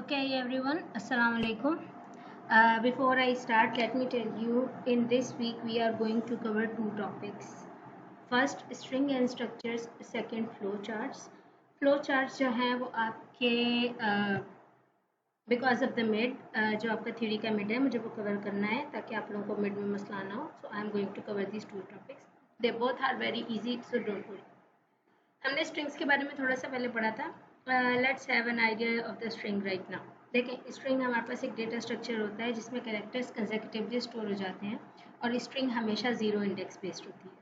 Okay, everyone, Assalamu alaikum. Before I start, let me tell you in this week we are going to cover two topics. First, string and structures, second, flow charts. Flow charts जो हैं वो आपके because of the mid जो आपका theory का mid है मुझे वो कवर करना है ताकि आप लोगों को मिड में मसला ना हो. So I am going to cover this two topics. They both are very easy, so don't worry. हमने स्ट्रिंग्स के बारे में थोड़ा सा पहले पढ़ा था. Let's have an idea of the string right now. देखें, स्ट्रिंग हमारे पास एक डेटा स्ट्रक्चर होता है जिसमें कैरेक्टर्स कंसेक्यूटिवली स्टोर हो जाते हैं और स्ट्रिंग हमेशा जीरो इंडेक्स बेस्ड होती है.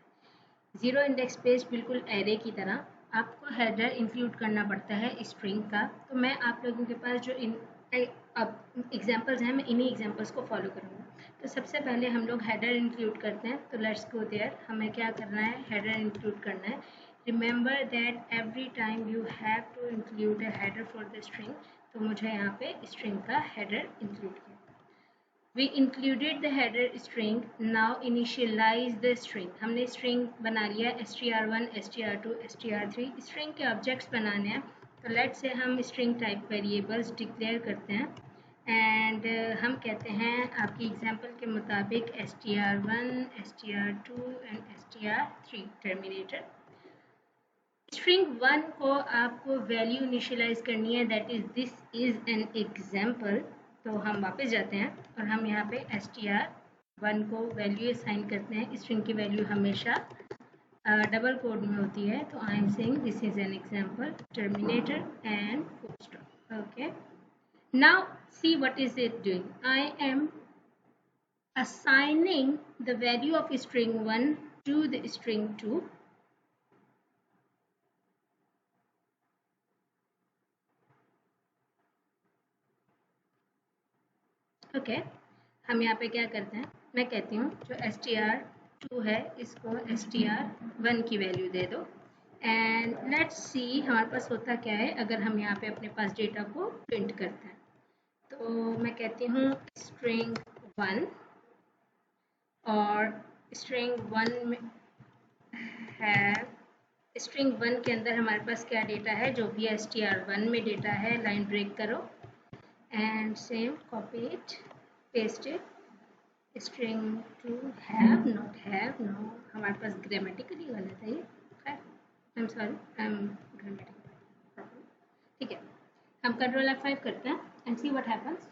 जीरो इंडेक्स बेस्ड बिल्कुल एरे की तरह. आपको हेडर इंक्लूड करना पड़ता है स्ट्रिंग का. तो मैं आप लोगों के पास जो एग्जांपल्स हैं मैं इन्हीं एग्जांपल्स को फॉलो करूँगा. तो सबसे पहले हम लोग हेडर इंक्लूड करते हैं. तो लेट्स गो देयर. हमें क्या करना है, हेडर इंक्लूड करना है. Remember that every time you have to include a header for the string. तो मुझे यहाँ पे string का header include किया. We included the header string. Now initialize the string. हमने string बना लिया str1, str2, str3. string के objects बनाने हैं. तो let's say हम string type variables declare करते हैं and हम कहते हैं आपकी example के मुताबिक str1, str2 and str3 terminator. String 1 को आपको वैल्यू इनिशियलाइज करनी है, that is this is an example. तो हम वापस जाते हैं और हम यहाँ पे str1 को वैल्यू असाइन करते हैं. स्ट्रिंग की वैल्यू हमेशा डबल कोड में होती है. तो आई am saying this is an example, terminator and full stop. Okay, now see what is it doing. I am assigning the value of string 1 to the string 2. Okay, हम यहाँ पे क्या करते हैं, मैं कहती हूँ जो str2 है इसको str1 की वैल्यू दे दो. एंड लेट्स सी हमारे पास होता क्या है अगर हम यहाँ पे अपने पास डेटा को प्रिंट करते हैं. तो मैं कहती हूँ string 1 और string 1 में है. string 1 के अंदर हमारे पास क्या डेटा है, जो भी str1 में डेटा है. लाइन ब्रेक करो and same copy it, paste it. string 2 have, not have, no. हमारे पास ग्रामेटिकली गलत है ये. खैर, I'm sorry, I'm grammatical problem. ठीक है, हम Ctrl F5 करते हैं and see what happens.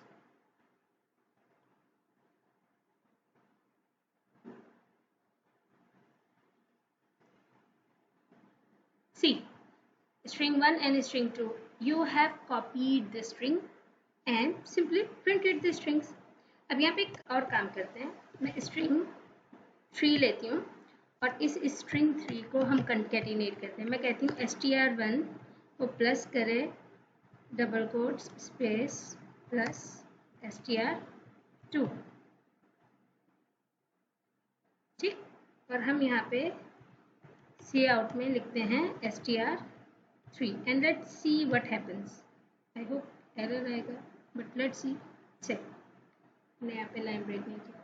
See, string 1 and string 2, you have copied the string and simply printed the strings. अब यहाँ पे एक और काम करते हैं. मैं string 3 लेती हूँ और इस string 3 को हम concatenate करते हैं. मैं कहती हूँ str1 को प्लस करे double quotes space plus str2. ठीक, और हम यहाँ पे सी आउट में लिखते हैं str3 and let's see what happens. I hope error आएगा, बट लेट्स सी. चेक, मैंने यहाँ पे लाइन ब्रेक नहीं किया.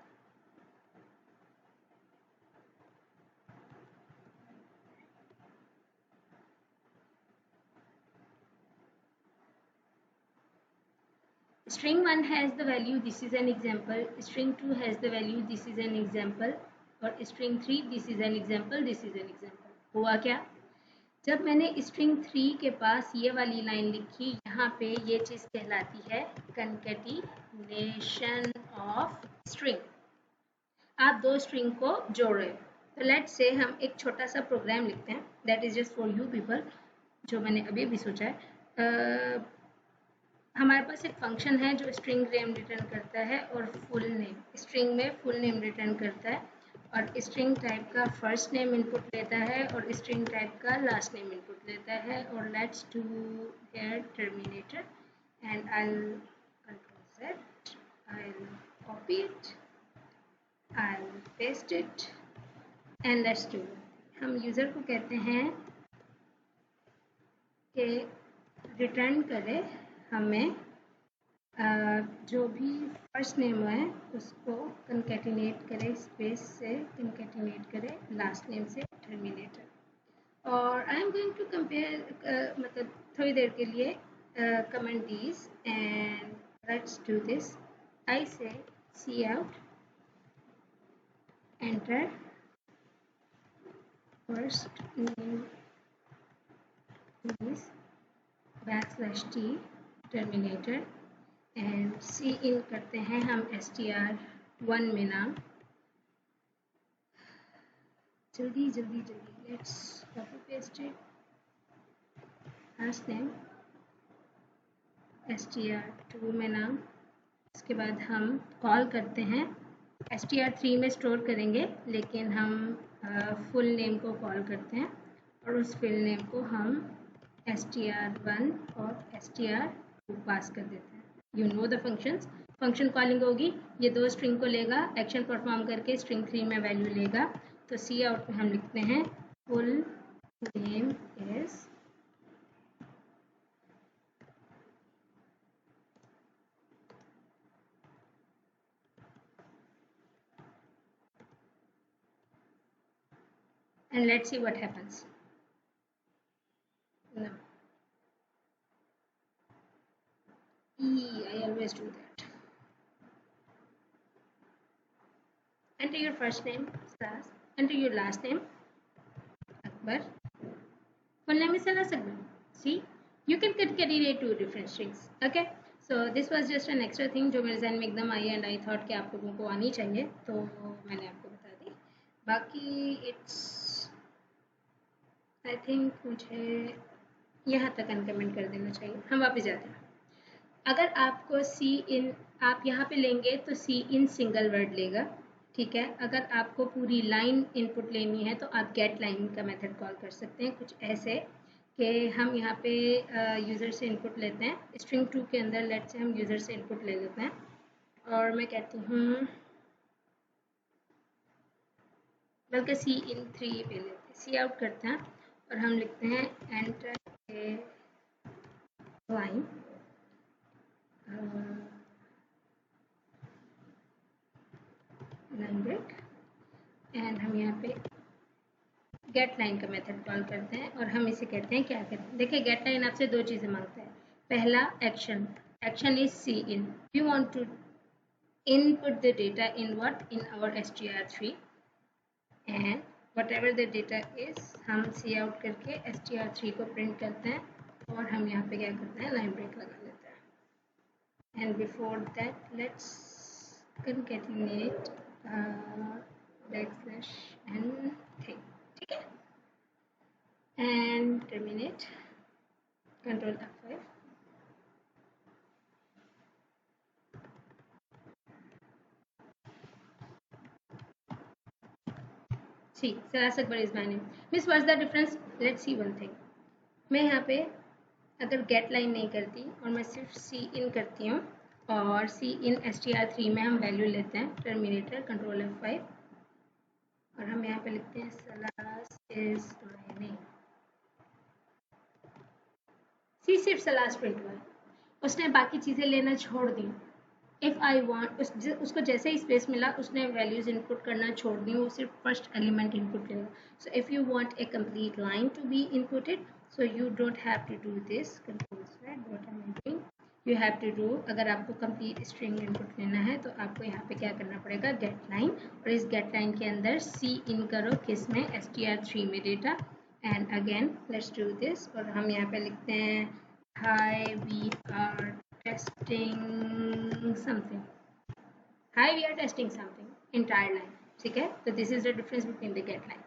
string 1 has the value, this is an example. string 2 has the value, this is an example. और string 3, this is an example, this is an example. हुआ क्या, जब मैंने string 3 के पास ये वाली लाइन लिखी, यहाँ पे ये चीज़ कहलाती है concatenation of string. आप दो स्ट्रिंग को जोड़ रहे हो. तो लेट्स से हम एक छोटा सा प्रोग्राम लिखते हैं, that is just for you people, जो मैंने अभी भी सोचा है. हमारे पास एक फंक्शन है जो स्ट्रिंग नेम रिटर्न करता है और फुल नेम. स्ट्रिंग में फुल नेम रिटर्न करता है और स्ट्रिंग टाइप का फर्स्ट नेम इनपुट लेता है और स्ट्रिंग टाइप का लास्ट नेम इनपुट लेता है. और let's do here terminator and I will control Z, I will copy it, I will paste it and let's do. हम यूज़र को कहते हैं कि रिटर्न करे हमें जो भी फर्स्ट नेम है उसको कंकैटिनेट करे, स्पेस से कंकैटिनेट करे लास्ट नेम से टर्मिनेटर. और I am going to compare, मतलब थोड़ी देर के लिए comment these and let's do this. I say cout, enter first name is \t terminator and cin करते हैं हम str1 में नाम. जल्दी जल्दी जल्दी let's copy paste it. First name str2 में नाम. इसके बाद हम कॉल करते हैं str3 में स्टोर करेंगे लेकिन हम फुल नेम को कॉल करते हैं और उस फुल नेम को हम str1 और str2 पास कर देते हैं. You know the functions. Function calling होगी, ये दो स्ट्रिंग को लेगा, एक्शन परफॉर्म करके स्ट्रिंग 3 में वैल्यू लेगा. तो सी आउट में हम लिखते हैं full name is and let's see what happens. No. I always do that. Enter your first name slash, enter your last name Akbar. Full name is Salas Akbar. See, you can concatenate two different strings. Okay, so this was just an extra thing जो मेरे जहन में एकदम आई and I thought कि आप लोगों को आनी चाहिए, तो मैंने आपको बता दी. बाकी इट्स आई थिंक मुझे यहाँ तक अनकमेंट कर देना चाहिए. हम वापस जाते हैं. अगर आपको सी इन आप यहाँ पे लेंगे तो सी इन सिंगल वर्ड लेगा, ठीक है. अगर आपको पूरी लाइन इनपुट लेनी है तो आप गेट लाइन का मेथड कॉल कर सकते हैं. कुछ ऐसे कि हम यहाँ पे यूज़र से इनपुट लेते हैं. स्ट्रिंग 2 के अंदर लेट से हम यूज़र से इनपुट ले लेते हैं और मैं कहती हूँ बल्कि सी इन 3 पे लेते हैं. सी आउट करते हैं और हम लिखते हैं enter a line line break and हम यहाँ पे गेट लाइन का मेथड कॉल करते हैं और हम इसे कहते हैं क्या करते हैं. देखिए गेट लाइन आपसे दो चीज़ें मांगता है. पहला action, action is cin. You want to input the data in what in our str3 and whatever the data is हम सी आउट करके str3 को प्रिंट करते हैं और हम यहाँ पे क्या करते हैं लाइन ब्रेक लगा लेते हैं. And before that let's concatenate backslash n thing, ठीक है. And terminate control F5. See, Saras Akbar is my name. Miss, what's the difference? Let's see one thing. मैं यहाँ पे अगर गेट लाइन नहीं करती और मैं सिर्फ सी इन करती हूँ और सी इन str3 में हम वैल्यू लेते हैं टर्मिनेटर कंट्रोल F5 और हम यहाँ पे लिखते हैं सलास इज माय नेम. सी सिर्फ सलास प्रिंट हुआ है, उसने बाकी चीज़ें लेना छोड़ दी. इफ़ आई वांट उसको जैसे ही स्पेस मिला उसने वैल्यूज इनपुट करना छोड़ दी, वो सिर्फ फर्स्ट एलिमेंट इनपुट लेगा. So if you want a complete line to be inputted so you don't have to do this control Z. What I am doing you have to do, अगर आपको complete string input लेना है तो आपको यहाँ पे क्या करना पड़ेगा गेट लाइन, और इस गेट लाइन के अंदर सी इन करो किस में str3 में data. And again let's do this और हम यहाँ पे लिखते हैं hi we are testing something. Hi, we are testing something. Entire line. ठीक है, तो this is the difference between the get line.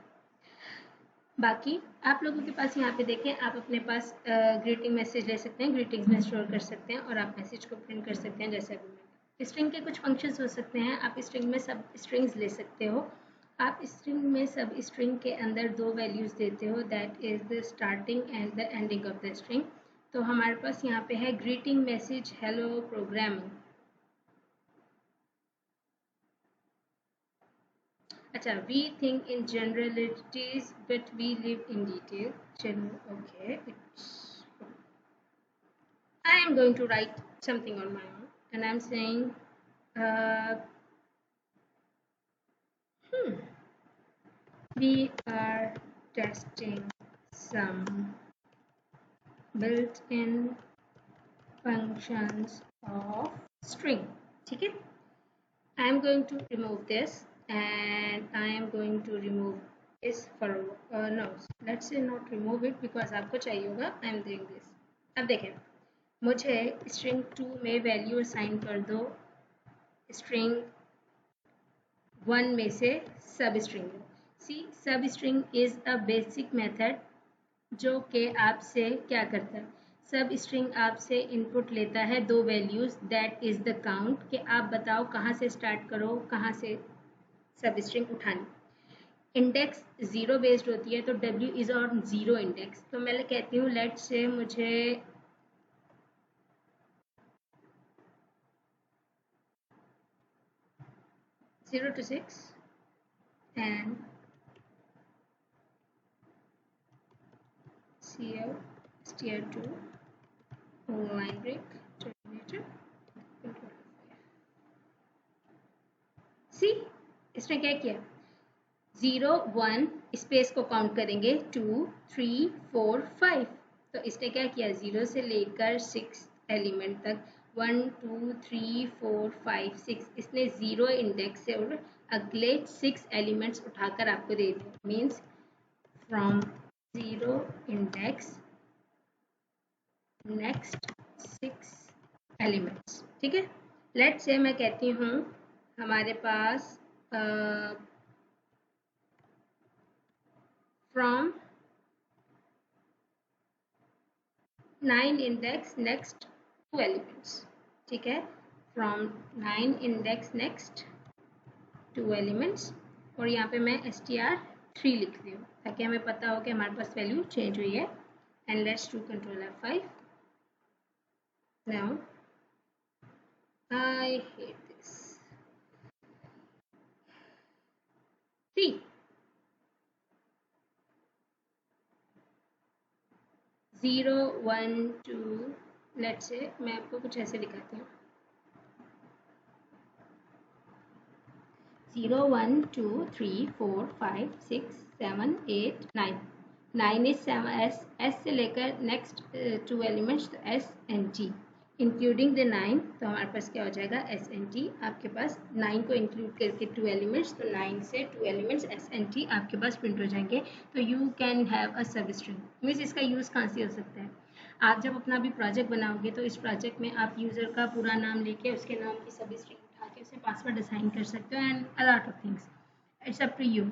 बाकी आप लोगों के पास यहाँ पे देखें, आप अपने पास ग्रीटिंग मैसेज ले सकते हैं, ग्रीटिंग्स में स्टोर कर सकते हैं और आप मैसेज को प्रिंट कर सकते हैं. जैसे अभी स्ट्रिंग के कुछ फंक्शंस हो सकते हैं. आप स्ट्रिंग में सब स्ट्रिंग्स ले सकते हो. आप स्ट्रिंग में सब स्ट्रिंग के अंदर दो वैल्यूज देते हो, that is the starting and the ending of the string. तो हमारे पास यहाँ पे है ग्रीटिंग मैसेज हेलो प्रोग्रामिंग. अच्छा, we think in generalities but we live in detail. General okay, it's I am going to write something on my own and I am saying we are testing some built-in functions of string. ठीक है, I am going to remove this and I am going to remove this for no, let's say not remove it because आपको चाहिए होगा. I am doing this. अब देखें, मुझे string 2 में value assign कर दो string 1 में से सब string. C substring is a basic method जो कि आपसे क्या करता है, सब स्ट्रिंग आपसे इनपुट लेता है दो values, that is the count, कि आप बताओ कहाँ से स्टार्ट करो, कहाँ से सब स्ट्रिंग उठानी. इंडेक्स जीरो बेस्ड होती है तो W is on zero index. तो मैं कहती हूँ लेट से मुझे 0 to 6 and CL str2 line break terminator. सी इसने क्या किया, 0 1 स्पेस को काउंट करेंगे 2 3 4 5. तो इसने क्या किया, 0 से लेकर 6 एलिमेंट तक 1 2 3 4 5 6 इसने 0 इंडेक्स से और अगले 6 एलिमेंट्स उठाकर आपको दे दिया. Means from 0 index next 6 elements. ठीक है, लेट से मैं कहती हूँ हमारे पास फ्रॉम 9 इंडेक्स नेक्स्ट 2 एलिमेंट्स. ठीक है, फ्रॉम 9 इंडेक्स नेक्स्ट 2 एलिमेंट्स और यहाँ पे मैं str3 लिख रही हूँ ताकि हमें पता हो कि हमारे पास वैल्यू चेंज हुई है. And let's do control F5. Now I hate this. See, 0 1 2 let's say मैं आपको कुछ ऐसे दिखाती हूँ. 0 1 2 3 4 5 6 7 8 9. 9 इज 7 S से लेकर नेक्स्ट 2 एलिमेंट्स तो S and T including the 9. तो हमारे पास क्या हो जाएगा S and T. आपके पास 9 को इंक्लूड करके 2 एलिमेंट्स, तो 9 से 2 एलिमेंट्स S and T आपके पास प्रिंट हो जाएंगे. तो यू कैन हैव अ सब स्ट्रिंग. मीन्स इसका यूज़ कहाँ से हो सकता है, आप जब अपना भी प्रोजेक्ट बनाओगे तो इस प्रोजेक्ट में आप यूज़र का पूरा नाम लेके उसके नाम की सब स्ट्रिंग उठा के उसे पासवर्ड असाइन कर सकते हो and a lot of things. It's up to you.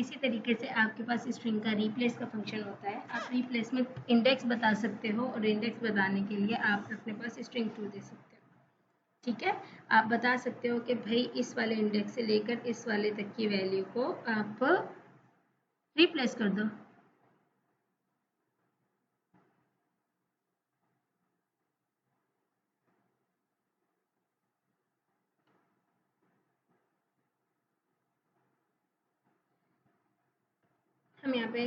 इसी तरीके से आपके पास स्ट्रिंग का रिप्लेस का फंक्शन होता है. आप रिप्लेस में इंडेक्स बता सकते हो और इंडेक्स बताने के लिए आप अपने पास स्ट्रिंग 2 दे सकते हो. ठीक है, आप बता सकते हो कि भाई इस वाले इंडेक्स से लेकर इस वाले तक की वैल्यू को आप रिप्लेस कर दो. हम यहाँ पे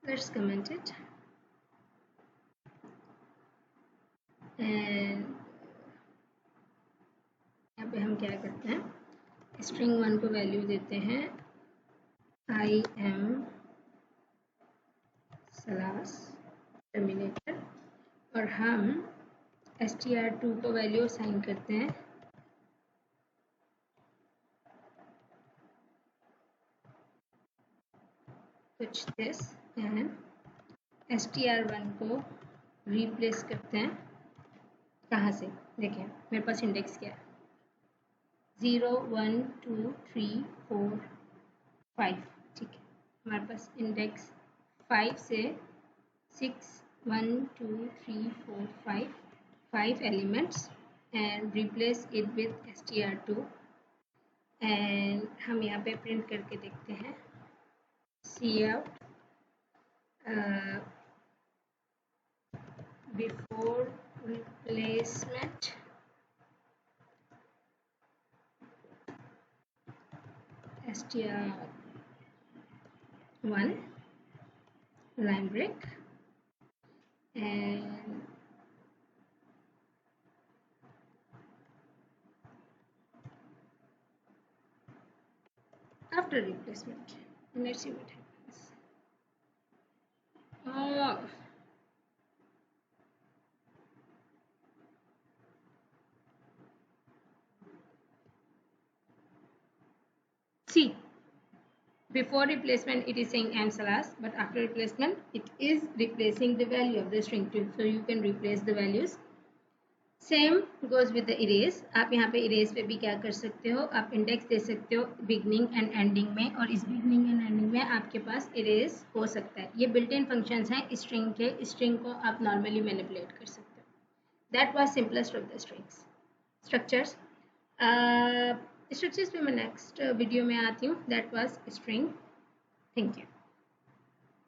let's comment it and यहाँ पे हम क्या करते हैं, स्ट्रिंग 1 को वैल्यू देते हैं I am slash टर्मिनेटर और हम str2 को वैल्यू असाइन करते हैं कुछ दिस एंड str1 को रिप्लेस करते हैं कहाँ से. देखें मेरे पास इंडेक्स क्या है, 0 1 2 3 4 5. ठीक है, हमारे पास इंडेक्स 5 से 6 1 2 3 4 5 elements and replace it with str2 and हम यहाँ पे प्रिंट करके देखते हैं cout before replacement str1 line break and after replacement let's see what happens. See, before replacement it is saying M Salas, but after replacement it is replacing the value of the string too. So you can replace the values. Same goes with the erase. आप यहाँ पे erase पे भी क्या कर सकते हो, आप इंडेक्स दे सकते हो बिगनिंग एंड एंडिंग में, और इस बिगनिंग एंड एंडिंग में आपके पास इरेज हो सकता है. ये बिल्ट इन फंक्शंस हैं स्ट्रिंग के. स्ट्रिंग को आप नॉर्मली मैनिपुलेट कर सकते हो. That was simplest of the strings. Structures structures पे मैं नेक्स्ट वीडियो में आती हूँ. That was string. Thank you.